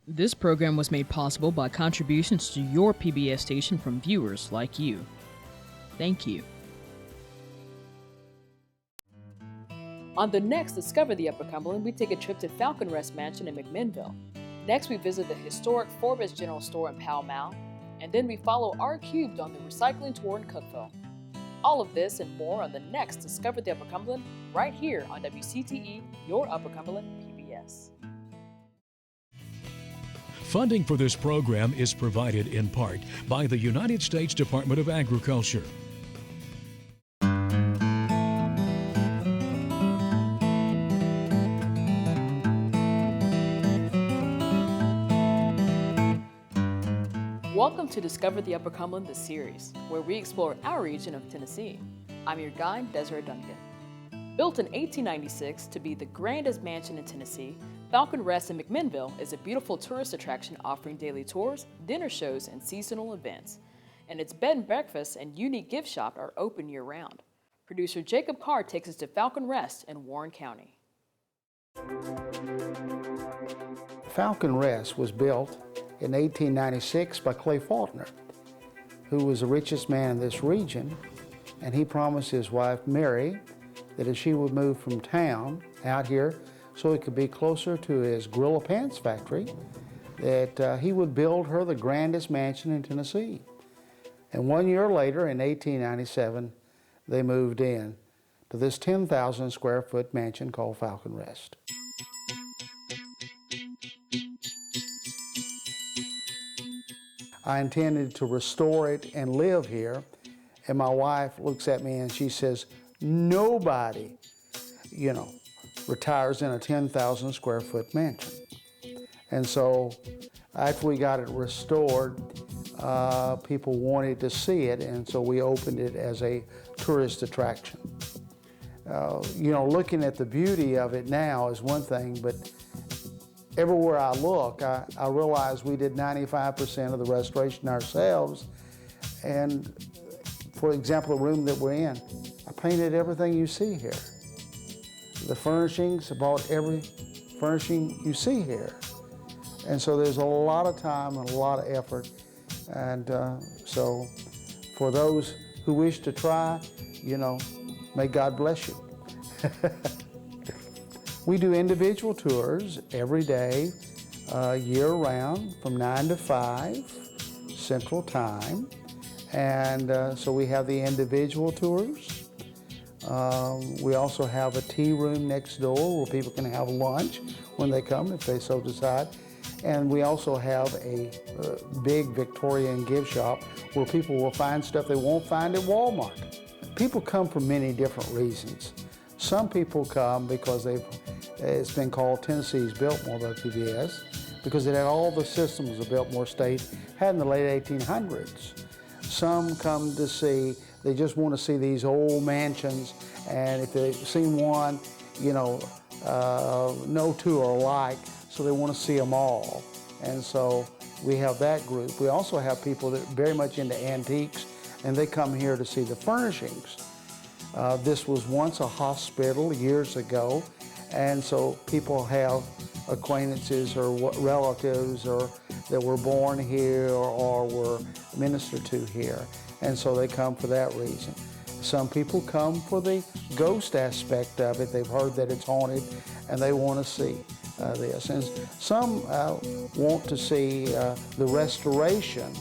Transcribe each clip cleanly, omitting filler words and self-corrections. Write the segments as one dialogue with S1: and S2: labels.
S1: This program was made possible by contributions to your PBS station from viewers like you. Thank you.
S2: On the next Discover the Upper Cumberland, we take a trip to Falcon Rest Mansion in McMinnville. Next, we visit the historic Forbus General Store in Pall Mall. And then we follow R Cubed on the recycling tour in Cookeville. All of this and more on the next Discover the Upper Cumberland, right here on WCTE, your Upper Cumberland PBS.
S3: Funding for this program is provided in part by the United States Department of Agriculture.
S2: Welcome to Discover the Upper Cumberland, the series, where we explore our region of Tennessee. I'm your guide, Desiree Duncan. Built in 1896 to be the grandest mansion in Tennessee, Falcon Rest in McMinnville is a beautiful tourist attraction offering daily tours, dinner shows, and seasonal events. And its bed and breakfast and unique gift shop are open year-round. Producer Jacob Carr takes us to Falcon Rest in Warren County.
S4: Falcon Rest was built in 1896 by Clay Faulkner, who was the richest man in this region, and he promised his wife Mary that if she would move from town out here so it could be closer to his Gorilla Pants factory, that he would build her the grandest mansion in Tennessee. And 1 year later, in 1897, they moved in to this 10,000 square foot mansion called Falcon Rest. I intended to restore it and live here, and my wife looks at me and she says, nobody, retires in a 10,000 square foot mansion. And so after we got it restored, people wanted to see it, and so we opened it as a tourist attraction. Looking at the beauty of it now is one thing, but everywhere I look, I realize we did 95% of the restoration ourselves. And for example, the room that we're in, I painted everything you see here. The furnishings, I bought every furnishing you see here. And so there's a lot of time and a lot of effort. And so for those who wish to try, may God bless you. We do individual tours every day, year-round, from 9 to 5 Central Time. And so we have the individual tours. We also have a tea room next door where people can have lunch when they come, if they so decide. And we also have a big Victorian gift shop where people will find stuff they won't find at Walmart. People come for many different reasons. Some people come because it's been called Tennessee's Biltmore by PBS, because it had all the systems the Biltmore State had in the late 1800s. Some come to see, they just want to see these old mansions, and if they've seen one, no two are alike, so they want to see them all. And so we have that group. We also have people that are very much into antiques, and they come here to see the furnishings. This was once a hospital years ago, and so people have acquaintances or relatives or that were born here or were ministered to here, and so they come for that reason. Some people come for the ghost aspect of it. They've heard that it's haunted and they want to see this. And some want to see the restoration.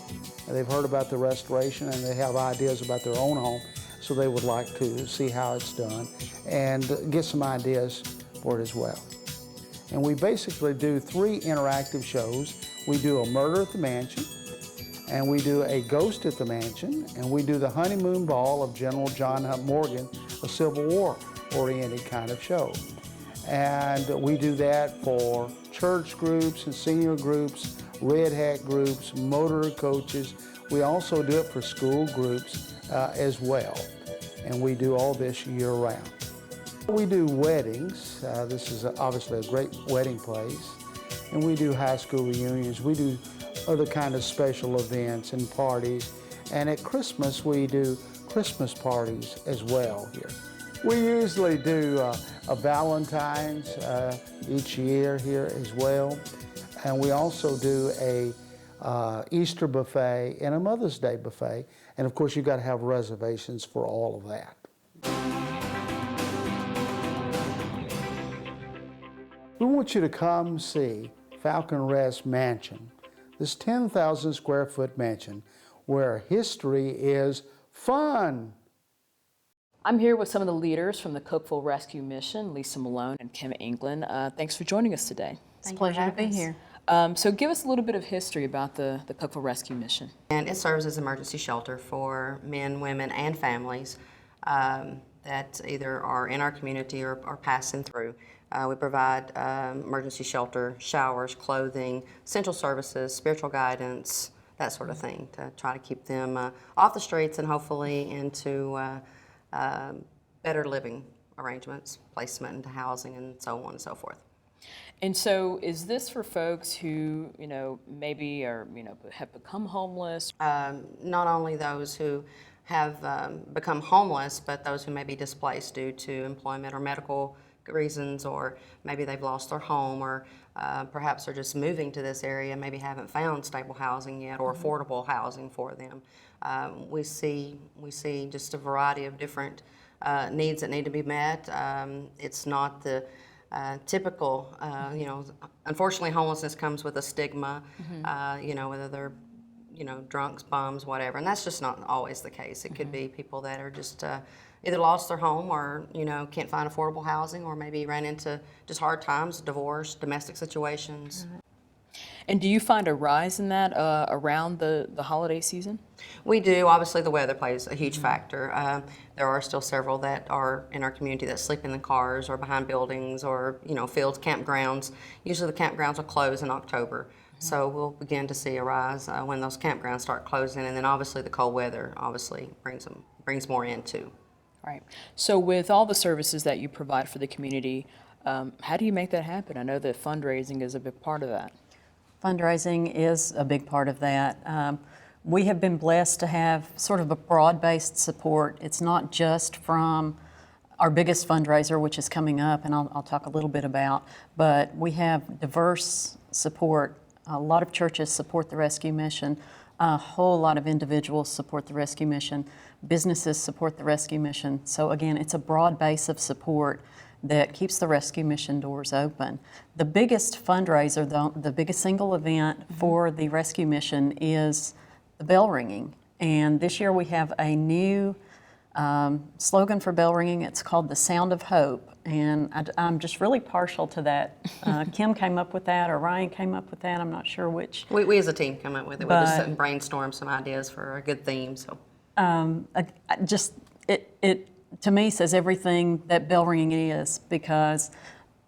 S4: They've heard about the restoration and they have ideas about their own home, so they would like to see how it's done and get some ideas for it as well. And we basically do 3 interactive shows. We do a murder at the mansion, and we do a ghost at the mansion, and we do the honeymoon ball of General John Hunt Morgan, a Civil War oriented kind of show. And we do that for church groups and senior groups, red hat groups, motor coaches. We also do it for school groups as well. And we do all this year round. We do weddings. This is obviously a great wedding place. And we do high school reunions. We do other kind of special events and parties. And at Christmas, we do Christmas parties as well here. We usually do a Valentine's each year here as well. And we also do a Easter buffet and a Mother's Day buffet. And of course, you've got to have reservations for all of that. We want you to come see Falcon Rest Mansion, this 10,000 square foot mansion where history is fun.
S2: I'm here with some of the leaders from the Cookeville Rescue Mission, Lisa Malone and Kim England. Thanks for joining us today.
S5: It's a pleasure to be here.
S2: So give us a little bit of history about the Cookeville Rescue Mission.
S5: And it serves as an emergency shelter for men, women, and families that either are in our community or are passing through. We provide emergency shelter, showers, clothing, essential services, spiritual guidance, that sort of thing, to try to keep them off the streets and hopefully into better living arrangements, placement into housing, and so on and so forth.
S2: And so is this for folks who, maybe are, have become homeless?
S5: Not only those who have become homeless, but those who may be displaced due to employment or medical reasons, or maybe they've lost their home, or perhaps they're just moving to this area, maybe haven't found stable housing yet or affordable housing for them. We see just a variety of different needs that need to be met. It's not the typical, unfortunately homelessness comes with a stigma, whether they're, drunks, bums, whatever, and that's just not always the case. It could be people that are just either lost their home or, can't find affordable housing, or maybe ran into just hard times, divorce, domestic situations.
S2: And do you find a rise in that around the holiday season?
S5: We do. Obviously, the weather plays a huge factor. There are still several that are in our community that sleep in the cars or behind buildings or, fields, campgrounds. Usually the campgrounds will close in October. So we'll begin to see a rise when those campgrounds start closing, and then obviously the cold weather obviously brings more in too.
S2: Right. So with all the services that you provide for the community, how do you make that happen? I know that fundraising is a big part of that.
S6: Fundraising is a big part of that. We have been blessed to have sort of a broad-based support. It's not just from our biggest fundraiser, which is coming up, and I'll talk a little bit about, but we have diverse support. A lot of churches support the rescue mission. A whole lot of individuals support the rescue mission. Businesses support the rescue mission. So again, it's a broad base of support that keeps the rescue mission doors open. The biggest fundraiser, though, the biggest single event for the rescue mission is the bell ringing. And this year we have a new slogan for bell ringing. It's called the Sound of Hope. And I'm just really partial to that. Kim came up with that, or Ryan came up with that. I'm not sure which.
S5: We as a team come up with it. We just sit and brainstorm some ideas for a good theme. So,
S6: it to me says everything that bell ringing is, because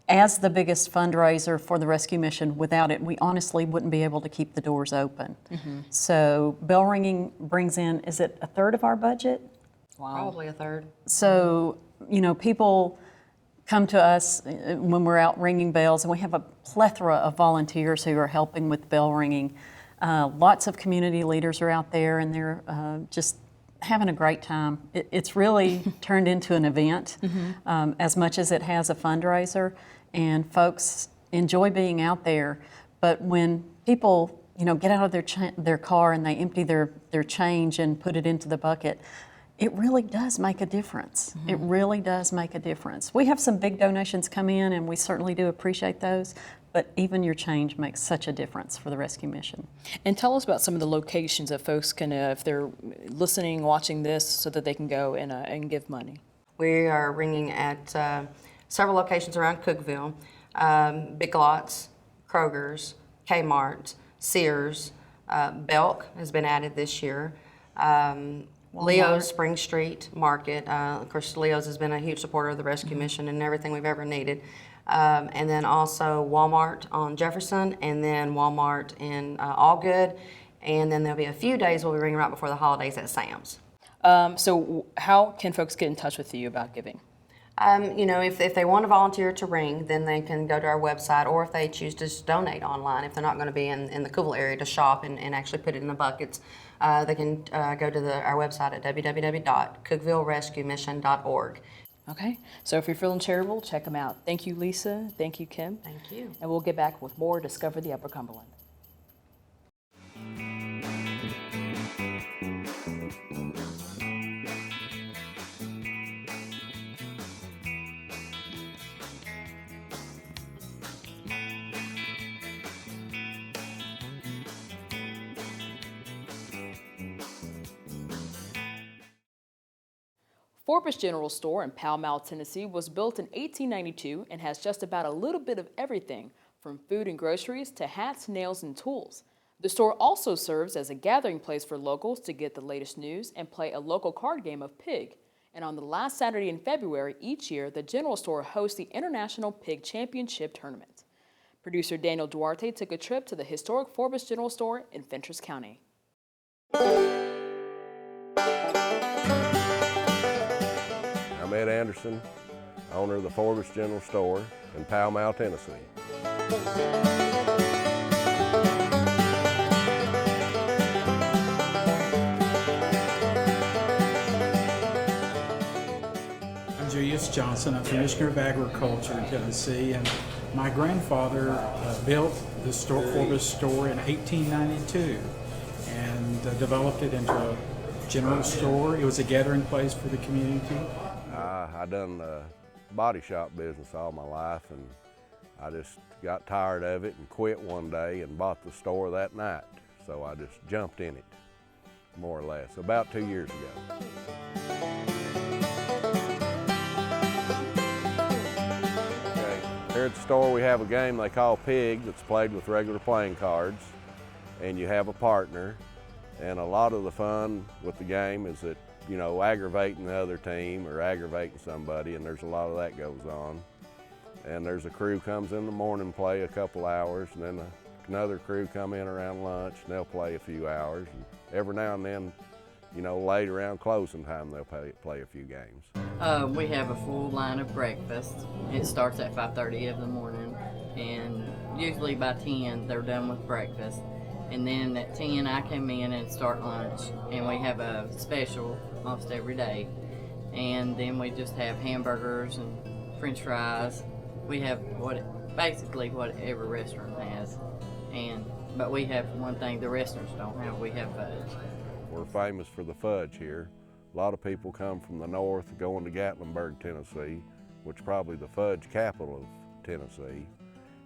S6: as the biggest fundraiser for the rescue mission, without it, we honestly wouldn't be able to keep the doors open. So bell ringing brings in, is it a third of our budget?
S2: Wow.
S5: Probably a third.
S6: So, people come to us when we're out ringing bells, and we have a plethora of volunteers who are helping with bell ringing. Lots of community leaders are out there, and they're just having a great time. It's really turned into an event as much as it has a fundraiser, and folks enjoy being out there. But when people, get out of their car and they empty their change and put it into the bucket, it really does make a difference. It really does make a difference. We have some big donations come in, and we certainly do appreciate those, but even your change makes such a difference for the rescue mission.
S2: And tell us about some of the locations that folks can, if they're listening, watching this, so that they can go and give money.
S5: We are ringing at several locations around Cookeville, Big Lots, Kroger's, Kmart, Sears, Belk has been added this year. Leo's Spring Street Market. Of course, Leo's has been a huge supporter of the rescue mission and everything we've ever needed. And then also Walmart on Jefferson, and then Walmart in Allgood. And then there'll be a few days we'll be ringing right before the holidays at Sam's.
S2: So how can folks get in touch with you about giving?
S5: If they want to volunteer to ring, then they can go to our website, or if they choose to just donate online, if they're not going to be in the Cookeville area to shop and actually put it in the buckets, they can go to our website at www.cookevillerescuemission.org.
S2: Okay, so if you're feeling charitable, check them out. Thank you, Lisa. Thank you, Kim.
S5: Thank you.
S2: And we'll get back with more Discover the Upper Cumberland. Forbus General Store in Pall Mall, Tennessee was built in 1892 and has just about a little bit of everything from food and groceries to hats, nails, and tools. The store also serves as a gathering place for locals to get the latest news and play a local card game of Pig. And on the last Saturday in February each year, the General Store hosts the International Pig Championship Tournament. Producer Daniel Duarte took a trip to the historic Forbus General Store in Fentress County.
S7: I'm Ed Anderson, owner of the Forbus General Store in Pall Mall, Tennessee.
S8: I'm Julius Johnson. I'm Commissioner of Agriculture in Tennessee, and my grandfather built the Forbus store in 1892 and developed it into a general store. It was a gathering place for the community.
S7: I done body shop business all my life, and I just got tired of it and quit one day and bought the store that night. So I just jumped in it, more or less, about 2 years ago. Okay. Here at the store we have a game they call Pig that's played with regular playing cards, and you have a partner, and a lot of the fun with the game is that, you know, aggravating the other team or aggravating somebody, and there's a lot of that goes on. And there's a crew comes in the morning, play a couple hours, and then another crew come in around lunch and they'll play a few hours. And every now and then, you know, late around closing time, they'll play a few games.
S9: We have a full line of breakfast. It starts at 5:30 in the morning, and usually by 10 they're done with breakfast. And then at 10 I come in and start lunch, and we have a special almost every day. And then we just have hamburgers and french fries. We have basically what every restaurant has. But we have one thing the restaurants don't have, we have fudge.
S7: We're famous for the fudge here. A lot of people come from the north going to Gatlinburg, Tennessee, which is probably the fudge capital of Tennessee.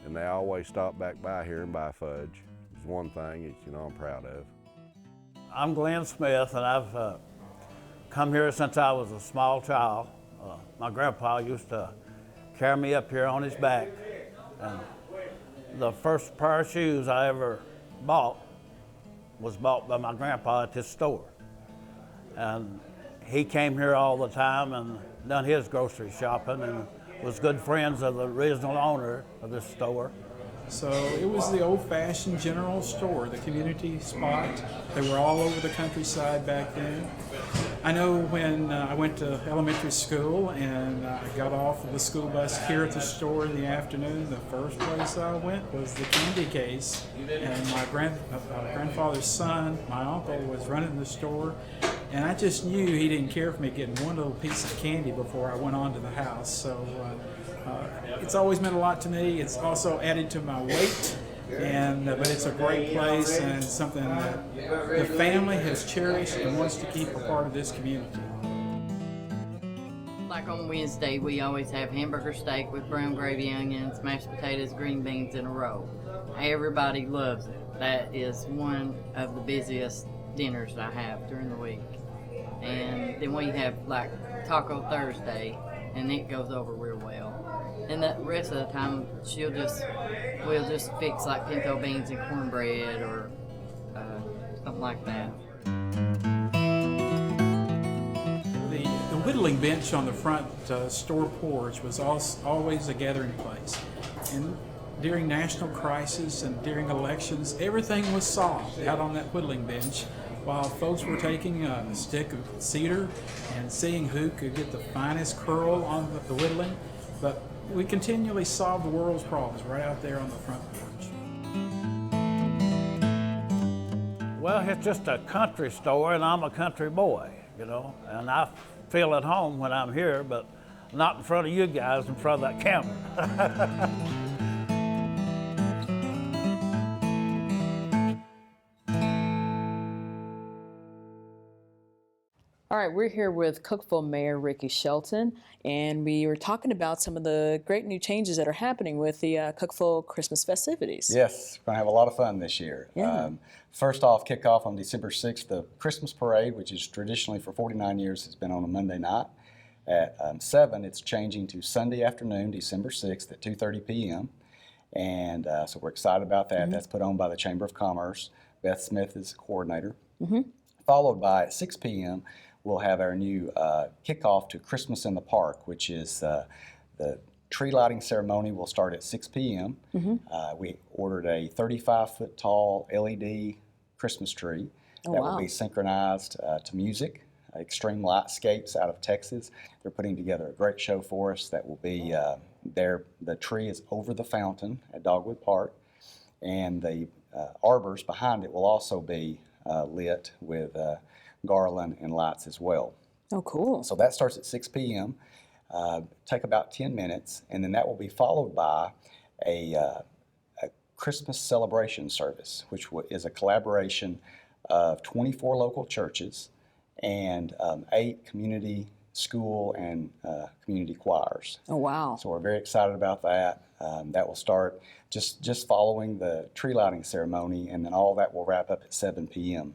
S7: And they always stop back by here and buy fudge. It's one thing that, you know, I'm proud of.
S10: I'm Glenn Smith, and I've come here since I was a small child. My grandpa used to carry me up here on his back. And the first pair of shoes I ever bought was bought by my grandpa at this store. And he came here all the time and done his grocery shopping and was good friends of the original owner of this store.
S8: So it was the old-fashioned general store, the community spot. They were all over the countryside back then. I know when I went to elementary school and I got off of the school bus here at the store in the afternoon, the first place I went was the candy case. And my grandfather's son, my uncle, was running the store. And I just knew he didn't care for me getting one little piece of candy before I went on to the house. So it's always meant a lot to me. It's also added to my weight, but it's a great place and something that the family has cherished and wants to keep a part of this community.
S9: Like on Wednesday, we always have hamburger steak with brown gravy, onions, mashed potatoes, green beans, and a roll. Everybody loves it. That is one of the busiest dinners I have during the week. And then we have like Taco Thursday, and it goes over real well. And the rest of the time, we'll just fix like pinto beans and cornbread or something like that.
S8: The whittling bench on the front store porch was always a gathering place. And during national crisis and during elections, everything was solved out on that whittling bench, while folks were taking a stick of cedar and seeing who could get the finest curl on the whittling. But we continually solve the world's problems right out there on the front porch.
S10: Well, it's just a country store, and I'm a country boy, you know, and I feel at home when I'm here, but not in front of you guys, in front of that camera.
S2: All right, we're here with Cookeville Mayor Ricky Shelton, and we were talking about some of the great new changes that are happening with the Cookeville Christmas festivities.
S11: Yes, we're going to have a lot of fun this year.
S2: Yeah.
S11: First off, kick off on December 6th, the Christmas parade, which is traditionally for 49 years has been on a Monday night. At 7, it's changing to Sunday afternoon, December 6th at 2:30 p.m. And so we're excited about that. That's put on by the Chamber of Commerce. Beth Smith is the coordinator. Followed by at 6 p.m., we'll have our new kickoff to Christmas in the Park, which is the tree lighting ceremony will start at 6 p.m. We ordered a 35-foot tall LED Christmas tree that will be synchronized to music. Extreme Lightscapes out of Texas. They're putting together a great show for us that will be there. The tree is over the fountain at Dogwood Park, and the arbors behind it will also be lit with garland and lights as well.
S2: Oh, cool.
S11: So that starts at 6 p.m. Take about 10 minutes, and then that will be followed by a Christmas celebration service, which is a collaboration of 24 local churches and 8 community school and community choirs.
S2: Oh, wow.
S11: So we're very excited about that. That will start just following the tree lighting ceremony, and then all that will wrap up at 7 p.m.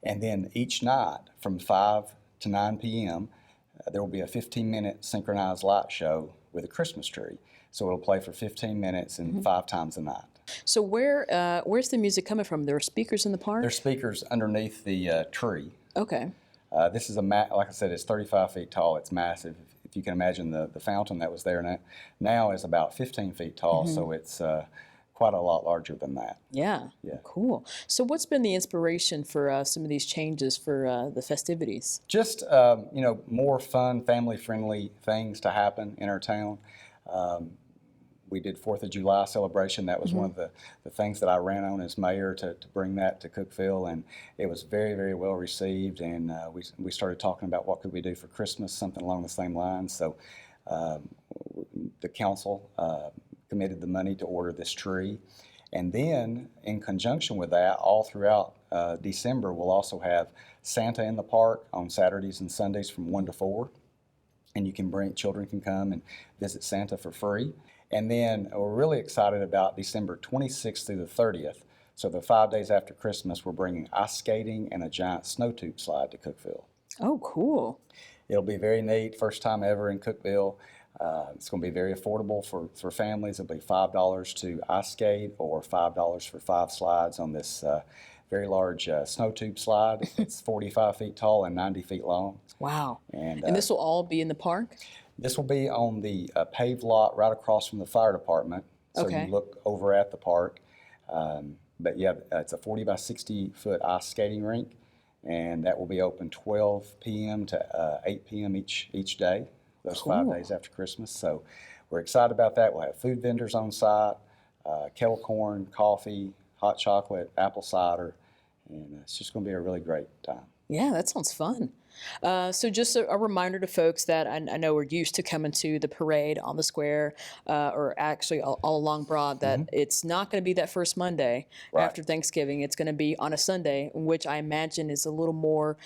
S11: And then each night from 5 to 9 p.m., there will be a 15-minute synchronized light show with a Christmas tree. So it'll play for 15 minutes and 5 times a night.
S2: So where's the music coming from? There are speakers in the park?
S11: There's speakers underneath the tree.
S2: Okay.
S11: This is like I said, it's 35 feet tall. It's massive. If you can imagine the fountain that was there now is about 15 feet tall, so it's quite a lot larger than that.
S2: Yeah. Cool. So what's been the inspiration for some of these changes for the festivities?
S11: Just more fun, family-friendly things to happen in our town. We did 4th of July celebration. That was one of the things that I ran on as mayor to bring that to Cookeville, and it was very, very well received. And we started talking about what could we do for Christmas, something along the same lines. So the council committed the money to order this tree. And then in conjunction with that, all throughout December, we'll also have Santa in the park on Saturdays and Sundays from 1 to 4. And children can come and visit Santa for free. And then we're really excited about December 26th through the 30th. So the 5 days after Christmas, we're bringing ice skating and a giant snow tube slide to Cookeville.
S2: Oh, cool.
S11: It'll be very neat, first time ever in Cookeville. It's going to be very affordable for families. It'll be $5 to ice skate or $5 for 5 slides on this very large snow tube slide. It's 45 feet tall and 90 feet long.
S2: Wow. And this will all be in the park?
S11: This will be on the paved lot right across from the fire department. So you look over at the park. But yeah, it's a 40 by 60 foot ice skating rink, and that will be open 12 p.m. to 8 p.m. each day, those 5 days after Christmas. So we're excited about that. We'll have food vendors on site, kettle corn, coffee, hot chocolate, apple cider, and it's just going to be a really great time.
S2: Yeah, that sounds fun. So just a reminder to folks that I know we're used to coming to the parade on the square, or actually all along Broad, that it's not going to be that first Monday after Thanksgiving. It's going to be on a Sunday, which I imagine is a little more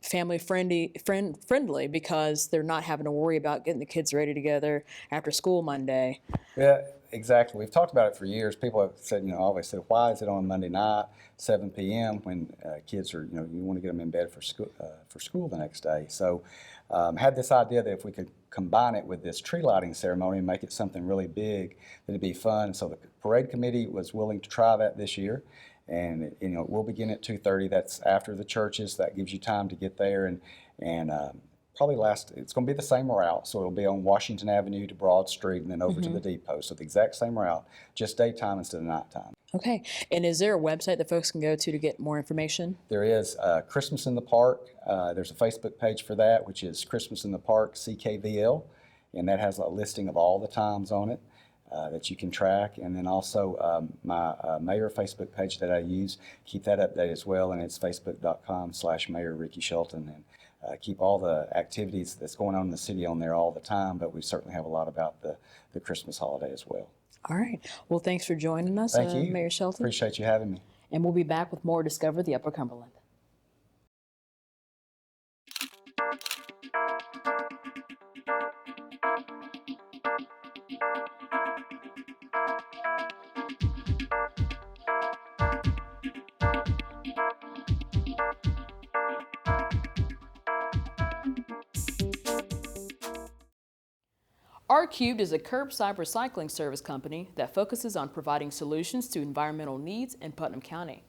S2: family friendly because they're not having to worry about getting the kids ready together after school Monday.
S11: Yeah, exactly. We've talked about it for years. People have said, always said, why is it on Monday night, 7 p.m. when kids are, you want to get them in bed for school the next day. So had this idea that if we could combine it with this tree lighting ceremony and make it something really big, that it'd be fun. So the parade committee was willing to try that this year. And we'll begin at 2:30. That's after the churches. That gives you time to get there and probably it's going to be the same route. So it'll be on Washington Avenue to Broad Street and then over to the depot. So the exact same route, just daytime instead of nighttime.
S2: Okay. And is there a website that folks can go to get more information?
S11: There is Christmas in the Park. There's a Facebook page for that, which is Christmas in the Park CKVL, and that has a listing of all the times on it that you can track. And then also my mayor Facebook page that I use, keep that updated as well, and it's facebook.com/Mayor Ricky Shelton. And keep all the activities that's going on in the city on there all the time, but we certainly have a lot about the Christmas holiday as well.
S2: All right. Well, thanks for joining us,
S11: Thank you.
S2: Mayor Shelton.
S11: Appreciate you having me.
S2: And we'll be back with more Discover the Upper Cumberland. R-Cubed is a curbside recycling service company that focuses on providing solutions to environmental needs in Putnam County.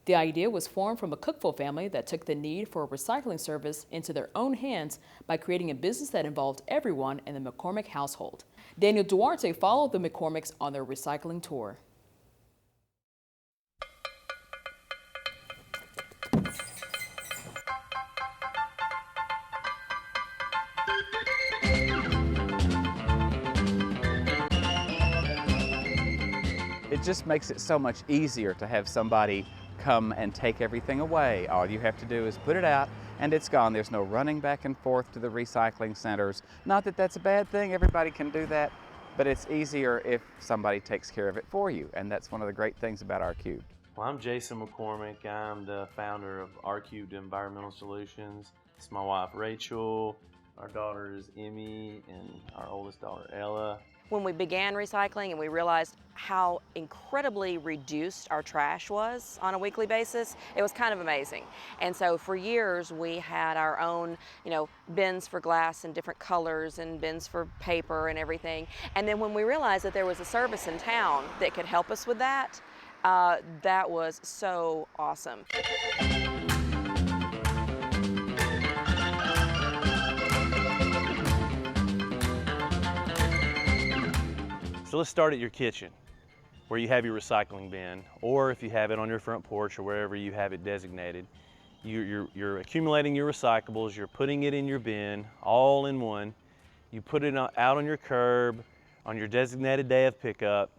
S2: The idea was formed from a Cookeville family that took the need for a recycling service into their own hands by creating a business that involved everyone in the McCormick household. Daniel Duarte followed the McCormicks on their recycling tour.
S12: It just makes it so much easier to have somebody come and take everything away. All you have to do is put it out and it's gone. There's no running back and forth to the recycling centers. Not that that's a bad thing, everybody can do that, but it's easier if somebody takes care of it for you, and that's one of the great things about R-Cubed.
S13: Well, I'm Jason McCormick. I'm the founder of R-Cubed Environmental Solutions. It's my wife Rachel, our daughters Emmy, and our oldest daughter Ella.
S14: When we began recycling and we realized how incredibly reduced our trash was on a weekly basis, it was kind of amazing. And so for years we had our own, bins for glass in different colors and bins for paper and everything. And then when we realized that there was a service in town that could help us with that, that was so awesome.
S13: So let's start at your kitchen, where you have your recycling bin, or if you have it on your front porch or wherever you have it designated. You're accumulating your recyclables, you're putting it in your bin, all in one. You put it out on your curb on your designated day of pickup.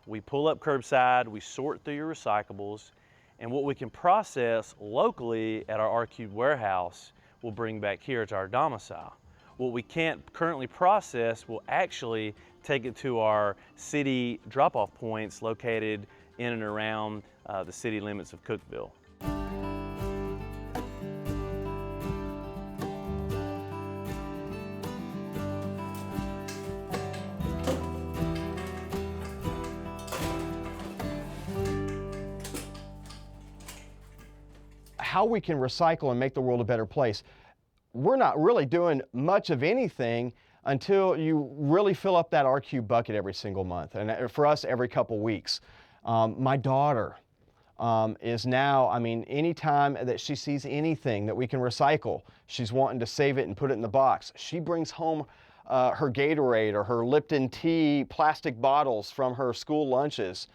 S13: We pull up curbside, we sort through your recyclables, and what we can process locally at our R-Cubed warehouse we'll bring back here to our domicile. What we can't currently process will actually take it to our city drop-off points located in and around the city limits of Cookeville.
S15: How we can recycle and make the world a better place. We're not really doing much of anything until you really fill up that R-Cubed bucket every single month, and for us, every couple weeks. My daughter is now, anytime that she sees anything that we can recycle, she's wanting to save it and put it in the box. She brings home her Gatorade or her Lipton tea plastic bottles from her school lunches,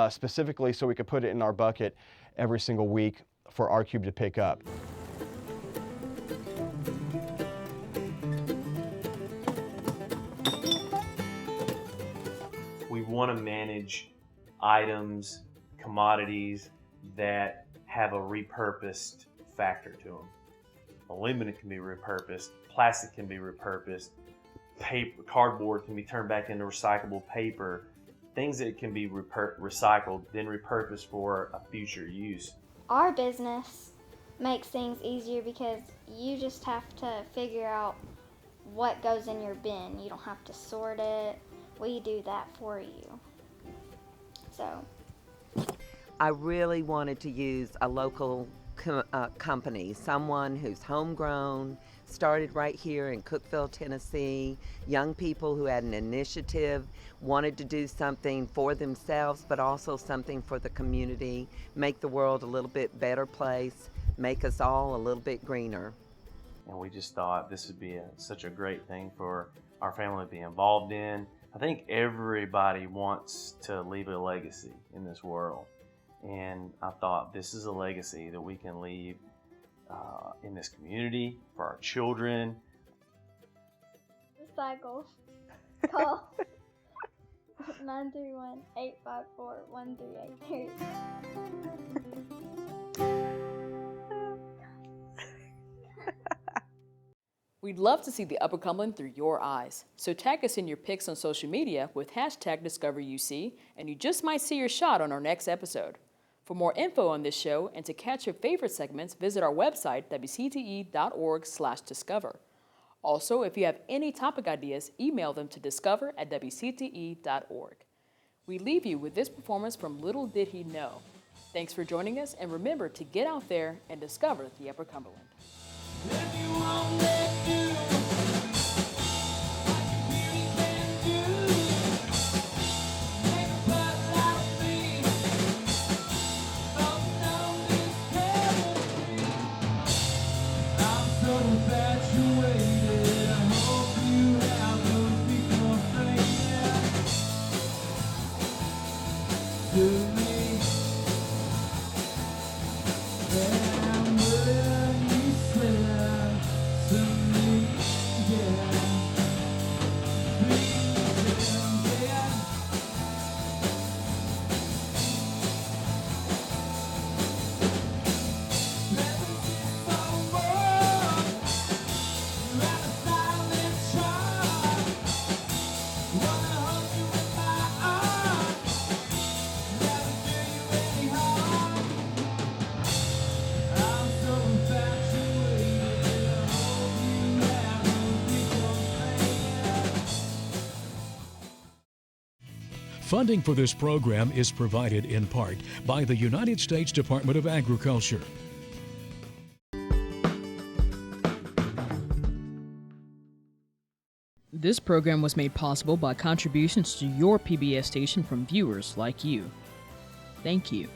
S15: specifically so we could put it in our bucket every single week for R-Cubed to pick up.
S13: We want to manage items, commodities that have a repurposed factor to them. Aluminum can be repurposed, plastic can be repurposed, paper, cardboard can be turned back into recyclable paper, things that can be recycled, then repurposed for a future use.
S16: Our business makes things easier because you just have to figure out what goes in your bin. You don't have to sort it. We do that for you. So
S17: I really wanted to use a local company, someone who's homegrown, started right here in Cookeville, Tennessee, young people who had an initiative, wanted to do something for themselves, but also something for the community, make the world a little bit better place, make us all a little bit greener.
S13: And we just thought this would be such a great thing for our family to be involved in. I think everybody wants to leave a legacy in this world. And I thought this is a legacy that we can leave in this community, for our children.
S16: Recycle. Call 931-854-1383.
S2: We'd love to see the Upper Cumberland through your eyes, so tag us in your pics on social media with hashtag DiscoverUC, and you just might see your shot on our next episode. For more info on this show and to catch your favorite segments, visit our website, wcte.org/discover. Also, if you have any topic ideas, email them to discover@wcte.org. We leave you with this performance from Little Did He Know. Thanks for joining us, and remember to get out there and discover the Upper Cumberland.
S3: Funding for this program is provided in part by the United States Department of Agriculture.
S1: This program was made possible by contributions to your PBS station from viewers like you. Thank you.